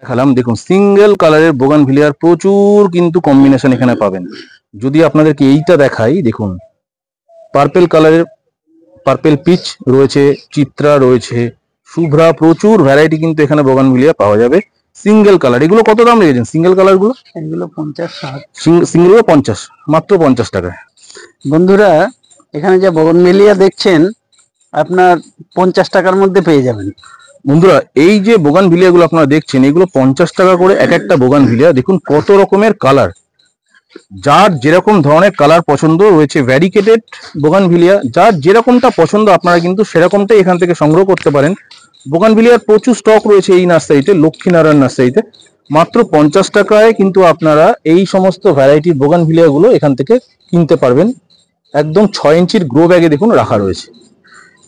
দেখালাম। দেখুন সিঙ্গেল কালারের বোগানভিলিয়ার প্রচুর কিন্তু কম্বিনেশন এখানে পাবেন। যদি আপনাদেরকে এইটা দেখাই, দেখুন পার্পেল কালারের, পার্পেল পিচ রয়েছে, চিত্রা রয়েছে, শুভ্রা, প্রচুর ভ্যারাইটি কিন্তু এখানে বোগানভিলিয়া পাওয়া যাবে সিঙ্গেল কালার। এগুলো কত দাম রেখেছেন সিঙ্গেল কালার গুলো? এগুলো 50-60, সিঙ্গেল 50, মাত্র 50 টাকায়। বন্ধুরা এখানে যে বোগানভিলিয়া দেখছেন আপনার 50 টাকার মধ্যে পেয়ে যাবেন। বন্ধুরা এই যে বোগানভিলিয়া গুলো আপনারা দেখছেন, এগুলো 50 টাকা করে এক একটা বোগানভিলিয়া। দেখুন কত রকমের কালার, যার যেরকম ধরনের কালার পছন্দ রয়েছে, ভ্যারিকেটেড বোগানভিলিয়া, যার যেরকমটা পছন্দ আপনারা কিন্তু সেরকমটাই এখান থেকে সংগ্রহ করতে পারেন। বোগানভিলিয়ার প্রচুর স্টক রয়েছে এই নার্সারিতে, লক্ষ্মীনারায়ণ নার্সারিতে। মাত্র 50 টাকায় কিন্তু আপনারা এই সমস্ত ভ্যারাইটি বোগানভিলিয়া গুলো এখান থেকে কিনতে পারবেন। একদম 6 ইঞ্চির গ্রো ব্যাগে দেখুন রাখা রয়েছে।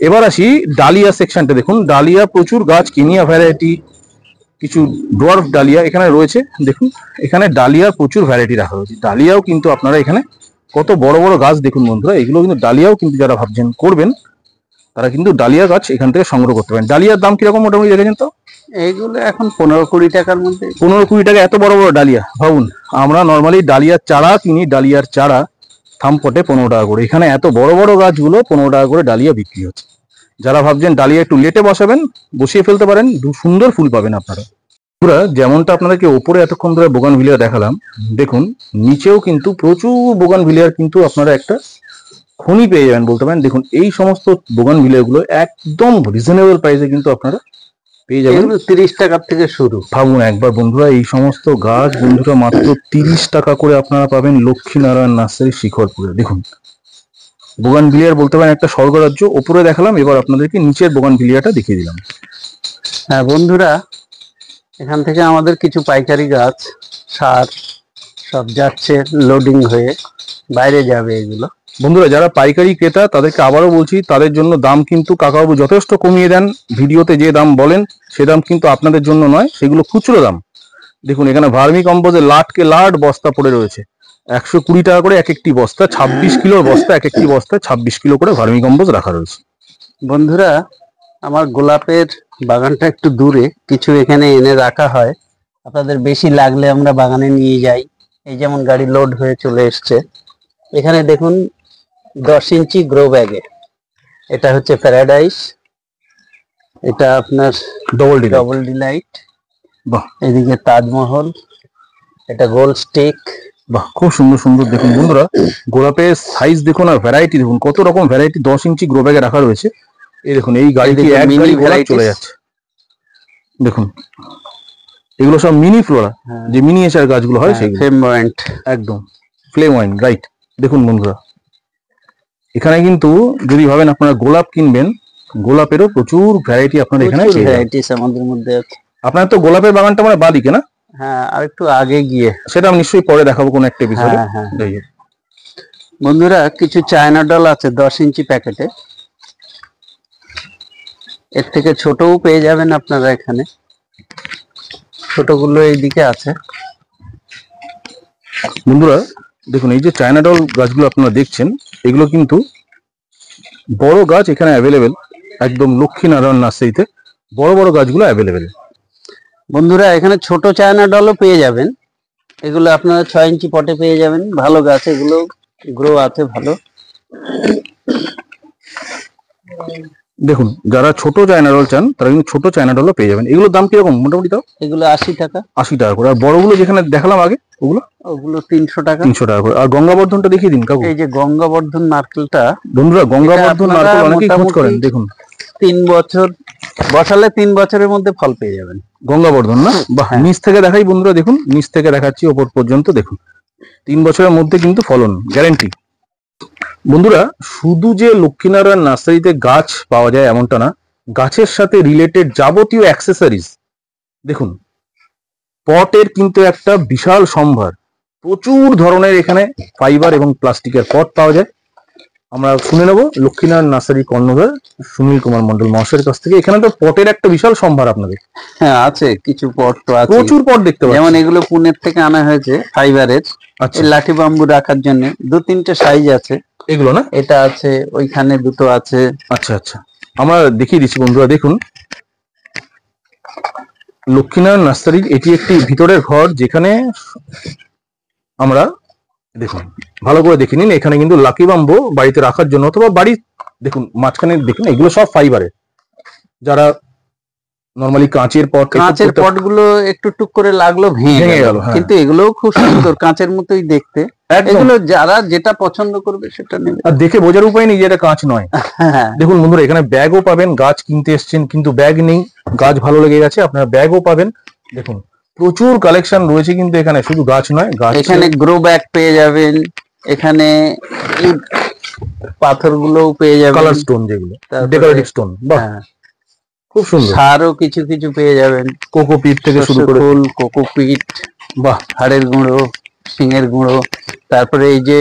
এবার আসি ডালিয়া সেকশনটা। দেখুন ডালিয়া প্রচুর গাছ, কিনিয়া ভ্যারাইটি, কিছু ডোয়ার্ফ ডালিয়া এখানে রয়েছে। দেখুন এখানে ডালিয়ার প্রচুর ভ্যারাইটি রাখা রয়েছে। ডালিয়াও কিন্তু আপনারা এখানে কত বড় বড় গাছ দেখুন বন্ধুরা, এগুলো কিন্তু ডালিয়াও কিন্তু যারা ভাবছেন করবেন তারা কিন্তু ডালিয়া গাছ এখান থেকে সংগ্রহ করতে পারেন। ডালিয়ার দাম কিরকম মোটামুটি দেখেছেন তো? এইগুলো এখন 15-20 টাকার মধ্যে। 15-20 টাকা এত বড় বড় ডালিয়া! ভাবুন, আমরা নর্মালি ডালিয়ার চারা কিনি, ডালিয়ার চারা থামপটে 15 টাকা করে, এখানে এত বড় বড় গাছগুলো 15 টাকা করে ডালিয়া বিক্রি হচ্ছে। যারা ভাবছেন ডালিয়া একটু লেটে বসাবেন, বসিয়ে ফেলতে পারেন, সুন্দর ফুল পাবেন আপনারা। পুরা যেমনটা আপনাদেরকে ওপরে এতক্ষণ ধরে বোগানভিলিয়া দেখালাম, দেখুন নিচেও কিন্তু প্রচুর বোগানভিলিয়ার কিন্তু আপনারা একটা খনি পেয়ে যাবেন বলতে পারেন। দেখুন এই সমস্ত বোগানভিলিয়া গুলো একদম রিজনেবল প্রাইসে কিন্তু আপনারা পেয়ে যাবেন। 30 টাকার থেকে শুরু। ভাবুন একবার বন্ধুরা, এই সমস্ত গাছ বন্ধুরা মাত্র 30 টাকা করে আপনারা পাবেন লক্ষ্মীনারায়ণ নার্সারি শিখরপুরে। দেখুন বোগানভিলিয়ার বলতে পারেন একটা স্বর্গরাজ্য। ওপরে দেখালাম, এবার আপনাদেরকে নিচের বোগানভিলিয়াটা দেখিয়ে দিলাম। হ্যাঁ বন্ধুরা, এখান থেকে আমাদের কিছু পাইকারি গাছ, সার সব যাচ্ছে লোডিং হয়ে, বাইরে যাবে এগুলো। বন্ধুরা যারা পাইকারি ক্রেতা তাদেরকে আবারও বলছি, তাদের জন্য দাম কিন্তু কাকাবাবু যথেষ্ট কমিয়ে দেন। ভিডিওতে যে দাম বলেন সে দাম কিন্তু আপনাদের জন্য নয়, সেগুলো খুচরো দাম। দেখুন এখানে ভার্মি কম্পোজের লাটকে লাট বস্তা পড়ে রয়েছে, 120 টাকা করে এক একটি বস্তা, 26 কিলোর বস্তা, এক একটি বস্তায় 26 কিলো করে ভার্মি কম্পোজ রাখা রয়েছে। বন্ধুরা আমার গোলাপের বাগানটা একটু দূরে, কিছু এখানে এনে রাখা হয়, আপনাদের বেশি লাগলে আমরা বাগানে নিয়ে যাই। এই যেমন গাড়ি লোড হয়ে চলে এসছে। এখানে দেখুন 10 ইঞ্চি গ্রো ব্যাগে, এটা হচ্ছে প্যারাডাইস, এটা আপনার ডবল ডিলাইট, বাহ, এদিকে তাজমহল, এটা গোল্ড স্টিক। বাহ, খুব সুন্দর সুন্দর। দেখুন বন্ধুরা গোলাপের সাইজ দেখুন আর ভ্যারাইটি দেখুন, কত রকম ভ্যারাইটি 10 ইঞ্চি গ্রো ব্যাগে রাখা রয়েছে। এই দেখুন এই গাড়িটি এক গাড়ি ভ্যারাইটি চলে যাচ্ছে। দেখুন এগুলো সব মিনি ফ্লোরা, যে মিনিয়েচার গাছগুলো হয় সেগুলো, ফ্লেমওয়েন্ট, একদম ফ্লেমওয়াইন, রাইট। দেখুন বন্ধুরা এখানে কিন্তু যদি ভাবেন আপনারা গোলাপ কিনবেন, গোলাপেরও প্রচুর ভ্যারাইটি আপনারা এখানে পেয়ে ভ্যারাইটিস আমাদের মধ্যে আছে। আপনার তো গোলাপের বাগানটা মানে বাদিকে না? হ্যাঁ, আর একটু আগে গিয়ে, সেটা আমি নিশ্চয়ই পরে দেখাবো কোন একটা এপিসোডে। বন্ধুরা কিছু চায়না ডল আছে 10 ইঞ্চি প্যাকেটে, এর থেকে ছোটও পেয়ে যাবেন আপনারা এখানে। ছোটগুলো এইদিকে আছে। বন্ধুরা দেখুন এই যে চায়না ডল গাছগুলো আপনারা দেখছেন, এগুলো কিন্তু বড় গাছ এখানে অ্যাভেলেবেল, একদম লক্ষ্মীনারায়ণ নার্সারিতে বড় বড় গাছগুলো অ্যাভেলেবেল। বন্ধুরা এখানে ছোট চায়না ডলও পেয়ে যাবেন, এগুলো আপনারা 6 ইঞ্চি পটে পেয়ে যাবেন। ভালো গাছ, এগুলো গ্রো আছে ভালো। দেখুন যারা ছোট চায়না ডল চান তারা কিন্তু ছোট চায়না ডলও পেয়ে যাবেন। এগুলোর দাম কিরকম মোটামুটি? তাও এগুলো 80 টাকা। 80 টাকা করে। আর বড়গুলো যেখানে দেখালাম আগে ওগুলো 300 টাকা। 300 টাকা করে। আর গঙ্গাবর্ধনটা দেখিয়ে দিন কাকু। এই যে গঙ্গাবর্ধন নারকেলটা, বন্ধুরা গঙ্গাবর্ধন নারকেল অনেকেই খোঁজ করেন। দেখুন 3 বছর বসালে 3 বছরের মধ্যে ফল পেয়ে যাবেন। গঙ্গাবর্ধন না? বাহ, নিচ থেকে দেখাই বন্ধুরা, দেখুন নিচ থেকে দেখাচ্ছি ওপর পর্যন্ত। দেখুন 3 বছরের মধ্যে কিন্তু ফলন গ্যারান্টি। বন্ধুরা শুধু যে লক্ষ্মীনারায়ণ নার্সারিতে গাছ পাওয়া যায় এমনটা না, গাছের সাথে রিলেটেড যাবতীয় অ্যাক্সেসরিজ দেখুন, পটের কিন্তু একটা বিশাল সম্ভার। প্রচুর ধরনের এখানে ফাইবার এবং প্লাস্টিকের পট পাওয়া যায়। আমরা শুনে নেব লক্ষ্মীনারায়ণ নার্সারি কর্ণধার সুনীল কুমার মন্ডল মহাশয়ের কাছ থেকে। এখানে তো পটের একটা বিশাল সম্ভার আপনাদের। হ্যাঁ আছে, কিছু পট তো আছে, প্রচুর পট দেখতে পাচ্ছি। যেমন এগুলো পুনের থেকে আনা হয়েছে ফাইবারের, এই লাঠি বাম্বু রাখার জন্য 2-3টে সাইজ আছে এগুলো না? এটা আছে, ওইখানে দুটো আছে। আচ্ছা আচ্ছা, আমরা দেখিয়ে দিচ্ছি বন্ধুরা। দেখুন লক্ষ্মীনারায়ণ নার্সারির এটি একটি ভিতরের ঘর, যেখানে আমরা দেখুন ভালো করে দেখে নিন, এখানে কিন্তু লাকি বাম্বু বাড়িতে রাখার জন্য অথবা বাড়ি দেখুন মাঝখানে দেখুন এগুলো সব ফাইবারের। যারা নরমালি কাঁচের পট গুলো একটু টুক করে লাগলো ভেঙে গেল, কিন্তু এগুলোও খুব সুন্দর, কাঁচের মতোই দেখতে। এগুলো যারা যেটা পছন্দ করবে সেটা নেবে। আর দেখে বোঝার উপায় নেই যে এটা কাঁচ নয়। দেখুন বন্ধুরা, এখানে ব্যাগও পাবেন, গাছ কিনতে এসছেন কিন্তু ব্যাগ নেই, গাছ ভালো লেগে গেছে, আপনারা ব্যাগও পাবেন। দেখুন প্রচুর কালেকশন রয়েছে কিন্তু এখানে, শুধু গাছ নয়, গাছ এখানে গ্রো ব্যাগ পেয়ে যাবেন, এখানে এই পাথরগুলোও পেয়ে যাবেন, কালার স্টোন যেগুলো ডেকোরেটিভ স্টোন, বাহ খুব সুন্দর। সারও কিছু কিছু পেয়ে যাবেন, কোকোপিট থেকে শুরু করে ফুল, কোকোপিট, বাহ, হাড়ের গুঁড়ো, শিঙের গুঁড়ো, তারপরে এই যে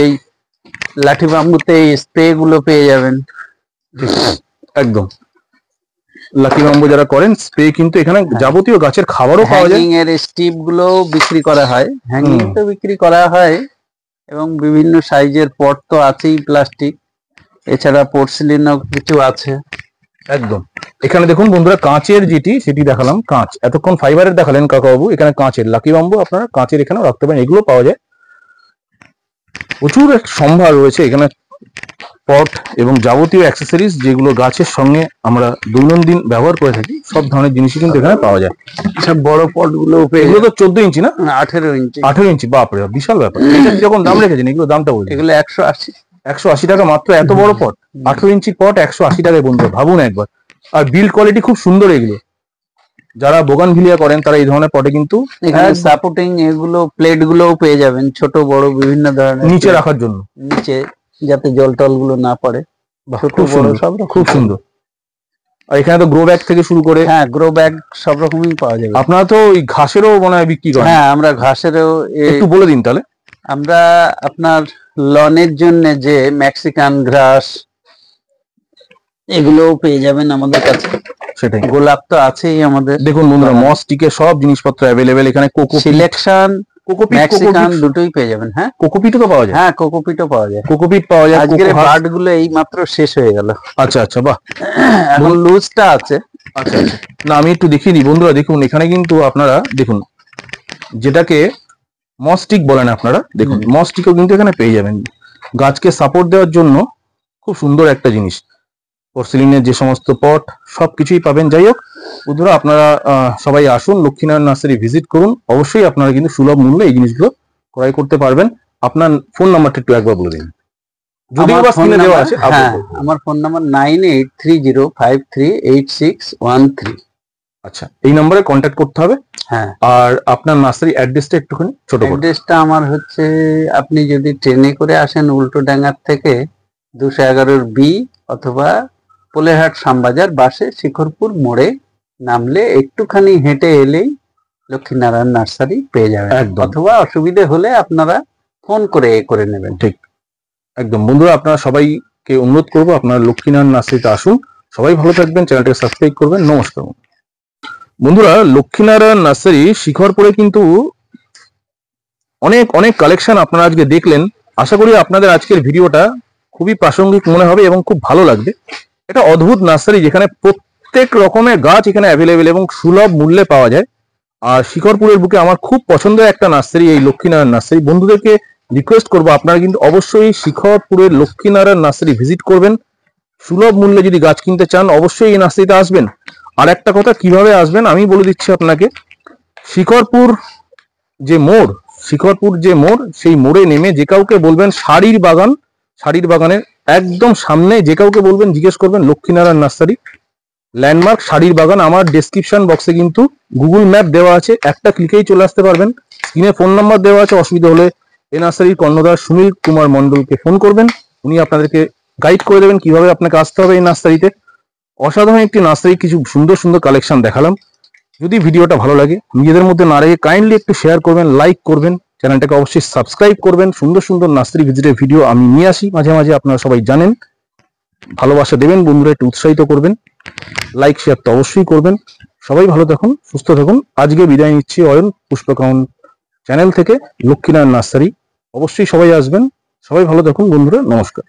লাঠি বাম্বুতে স্প্রে গুলো পেয়ে যাবেন। একদম লাকি বাম্বু যারা করেন স্প্রে, কিন্তু এখানে যাবতীয় গাছের খাবারও পাওয়া যায়। হ্যাঙ্গিং এর স্টিপ গুলো বিক্রি করা হয়, হ্যাঙ্গিং তো বিক্রি করা হয়, এবং বিভিন্ন সাইজের পট তো আছেই প্লাস্টিক, এছাড়া পোর্সিলিনও কিছু আছে। একদম এখানে দেখুন বন্ধুরা, কাঁচের যেটি সেটি দেখালাম, কাঁচ এতক্ষণ ফাইবারের দেখালেন কাকাবাবু, এখানে কাঁচের লাকি বাম্বু আপনারা কাঁচের এখানেও রাখতে পারেন, এগুলো পাওয়া যায়। প্রচুর সম্ভার রয়েছে এখানে, পট এবং যাবতীয় অ্যাক্সেসরিজ যেগুলো গাছের সঙ্গে আমরা দৈনন্দিন ব্যবহার করে থাকি, সব ধরনের জিনিসই কিন্তু এখানে পাওয়া যায়। সব বড় পট গুলো, এগুলো তো 14 ইঞ্চি না 18 ইঞ্চি? 18 ইঞ্চি, বাপরে বিশাল ব্যাপার। এটা যখন দাম রেখেছেন এগুলো দামটা বলুন। এগুলো 180 টাকা মাত্র, এত বড় পট 18 ইঞ্চি পট 180 টাকায় বন্ধু, ভাবুন একবার। আর বিল্ড কোয়ালিটি খুব সুন্দর এগুলো। যারা বোগানভিলিয়া করেন তারা এই ধরনের পটে কিন্তু সাপোর্টিং এগুলো প্লেট গুলোও পেয়ে যাবেন, ছোট বড় বিভিন্ন ধরনের, নিচে রাখার জন্য, নিচে যাতে জল টল গুলো না পড়ে, ছোট বড় সব খুব সুন্দর। আর এখানে তো গ্রো ব্যাগ থেকে শুরু করে, হ্যাঁ গ্রো ব্যাগ সব রকমই পাওয়া যাবে। আপনারা তো ওই ঘাসেরও মনে হয় বিক্রি করেন? হ্যাঁ, আমরা ঘাসেরও, একটু বলে দিন তাহলে। আমরা আপনার লনের জন্য যে মেক্সিকান ঘাস, এগুলোও পেয়ে যাবেন আমাদের কাছে। সেটাই, গোলাপ তো আছেই আমাদের। দেখুন বন্ধুরা, মসটিকে সব জিনিসপত্র অ্যাভেলেবেল এখানে, কোকো সিলেকশন, মেক্সিকান দুটোই পেয়ে যাবেন। হ্যাঁ, কোকোপিটও তো পাওয়া যায়? হ্যাঁ, কোকোপিটও পাওয়া যায়, কোকোপিট পাওয়া যায়। আজকের বার্ড গুলো এই মাত্র শেষ হয়ে গেল। আচ্ছা আচ্ছা, বাহ, এখন লুজটা আছে। আচ্ছা আচ্ছা, না আমি একটু দেখিয়ে দিই বন্ধুরা। দেখুন এখানে কিন্তু আপনারা দেখুন, যেটাকে মসটিক বলেন আপনারা, দেখুন মসটিকও কিন্তু এখানে পেয়ে যাবেন, গাছকে সাপোর্ট দেওয়ার জন্য খুব সুন্দর একটা জিনিস। পোর্সিলিনের যে সমস্ত পট সবকিছুই পাবেন। যাই হোক বন্ধুরা, আপনারা সবাই আসুন, লক্ষ্মীনারায়ণ নার্সারি ভিজিট করুন, অবশ্যই আপনারা কিন্তু সুলভ মূল্যে এই জিনিসগুলো ক্রয় করতে পারবেন। আপনার ফোন নাম্বারটা একটু একবার বলে দিন, যদিও বা স্ক্রিনে দেওয়া আছে। আমার ফোন নাম্বার 9830538613। আচ্ছা, এই নম্বরে কন্ট্যাক্ট করতে হবে। হ্যাঁ, আর আপনার নার্সারি অ্যাড্রেসটা একটুখানি ছোট করে। অ্যাড্রেসটা আমার হচ্ছে, আপনি যদি ট্রেনে করে আসেন উল্টোডাঙ্গার থেকে 211 বি, অথবা পোলেহাট শ্যামবাজার বাসে শিখরপুর মোড়ে নামলে একটুখানি হেঁটে এলেই লক্ষ্মীনারায়ণ নার্সারি পেয়ে যাবেন। অথবা অসুবিধে হলে আপনারা ফোন করে নেবেন। ঠিক, একদম বন্ধুরা, আপনারা সবাইকে অনুরোধ করবো আপনারা লক্ষ্মীনারায়ণ নার্সারিতে আসুন। সবাই ভালো থাকবেন, চ্যানেলটাকে সাবস্ক্রাইব করবেন। নমস্কার বন্ধুরা, লক্ষ্মীনারায়ণ নার্সারি শিখরপুরে কিন্তু অনেক অনেক কালেকশন আপনারা আজকে দেখলেন। আশা করি আপনাদের আজকের ভিডিওটা খুবই প্রাসঙ্গিক মনে হবে এবং খুব ভালো লাগবে। এটা অদ্ভুত নার্সারি, যেখানে প্রত্যেক রকমের গাছ এখানে অ্যাভেলেবেল এবং সুলভ মূল্যে পাওয়া যায়। আর শিখরপুরের বুকে আমার খুব পছন্দের একটা নার্সারি এই লক্ষ্মীনারায়ণ নার্সারি। বন্ধুদেরকে রিকোয়েস্ট করবো আপনারা কিন্তু অবশ্যই শিখরপুরের লক্ষ্মীনারায়ণ নার্সারি ভিজিট করবেন। সুলভ মূল্যে যদি গাছ কিনতে চান অবশ্যই এই নার্সারিতে আসবেন। আর একটা কথা, কিভাবে আসবেন আমি বলে দিচ্ছি আপনাকে। শিখরপুর যে মোড়, সেই মোড়ে নেমে যে কাউকে বলবেন শাড়ির বাগানের একদম সামনে যে কাউকে বলবেন, জিজ্ঞেস করবেন লক্ষ্মীনারায়ণ নার্সারি, ল্যান্ডমার্ক শাড়ির বাগান। আমার ডেসক্রিপশন বক্সে কিন্তু গুগল ম্যাপ দেওয়া আছে, একটা ক্লিকেই চলে আসতে পারবেন। স্ক্রিনে ফোন নাম্বার দেওয়া আছে, অসুবিধা হলে এই নার্সারির কর্ণধার সুনীল কুমার মন্ডলকে ফোন করবেন, উনি আপনাদেরকে গাইড করে দেবেন কিভাবে আপনাকে আসতে হবে এই নার্সারিতে। অসাধারণ একটি নার্সারি, কিছু সুন্দর সুন্দর কালেকশন দেখালাম। যদি ভিডিওটা ভালো লাগে নিজেদের মধ্যে না রেখে কাইন্ডলি একটু শেয়ার করবেন, লাইক করবেন, চ্যানেলটাকে অবশ্যই সাবস্ক্রাইব করবেন। সুন্দর সুন্দর নার্সারি ভিজিটের ভিডিও আমি নিয়ে আসি মাঝে মাঝে, আপনারা সবাই জানেন। ভালোবাসা দেবেন বন্ধুরা, একটু উৎসাহিত করবেন, লাইক শেয়ার তো অবশ্যই করবেন। সবাই ভালো থাকুন, সুস্থ থাকুন। আজকে বিদায় নিচ্ছি অয়ন পুষ্পকাউন চ্যানেল থেকে, লক্ষ্মীনারায়ণ নার্সারি। অবশ্যই সবাই আসবেন, সবাই ভালো থাকুন বন্ধুরা, নমস্কার।